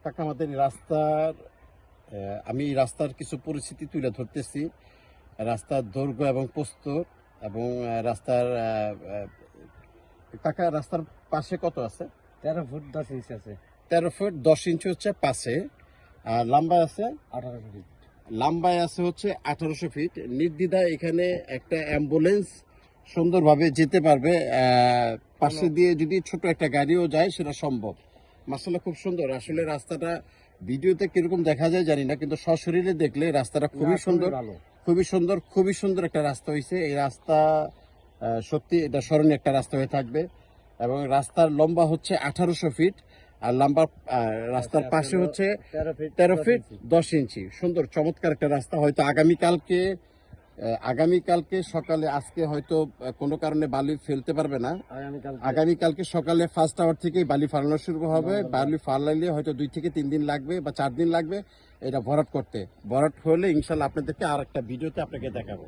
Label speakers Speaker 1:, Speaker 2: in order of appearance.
Speaker 1: কাকা আমাদের এই রাস্তার আমি রাস্তার কিছু পরিস্থিতি তুলে ধরতেছি। রাস্তার দৈর্ঘ্য এবং প্রস্থ এবং রাস্তার কাকা রাস্তার পাশে কত আছে?
Speaker 2: 13 ফুট 10 ইঞ্চি আছে।
Speaker 1: 13 ফুট 10 ইঞ্চি হচ্ছে পাশে, আর লম্বায় আছে
Speaker 2: 18 ফিট।
Speaker 1: লম্বায় আছে হচ্ছে 1800 ফিট। নির্দ্বিধায় এখানে একটা অ্যাম্বুলেন্স সুন্দরভাবে যেতে পারবে। পাশে দিয়ে যদি ছোট একটা গাড়িও যায় সেটা সম্ভব। মাসাল্লাহ খুব সুন্দর। আসলে রাস্তাটা ভিডিওতে কিরকম দেখা যায় জানি না, কিন্তু সশরীরে দেখলে রাস্তাটা খুবই সুন্দর,
Speaker 2: ভালো।
Speaker 1: খুবই সুন্দর একটা রাস্তা হয়েছে। এই রাস্তা সত্যি এটা স্মরণীয় একটা রাস্তা হয়ে থাকবে। এবং রাস্তার লম্বা হচ্ছে 1800 ফিট, আর লম্বা রাস্তার পাশে হচ্ছে 13 ফিট 10 ইঞ্চি। সুন্দর চমৎকার একটা রাস্তা। হয়তো আগামীকালকে সকালে, আজকে হয়তো কোনো কারণে বালি ফেলতে পারবে না, আগামীকালকে সকালে ফার্স্ট আওয়ার থেকেই বালি ফালানো শুরু হবে। বালি ফালাইলে হয়তো 2 থেকে 3 দিন লাগবে বা 4 দিন লাগবে এটা ভরাট করতে। ভরাট হলে ইনশাল্লাহ আপনাদেরকে আর একটা ভিডিওতে আপনাকে দেখাবো।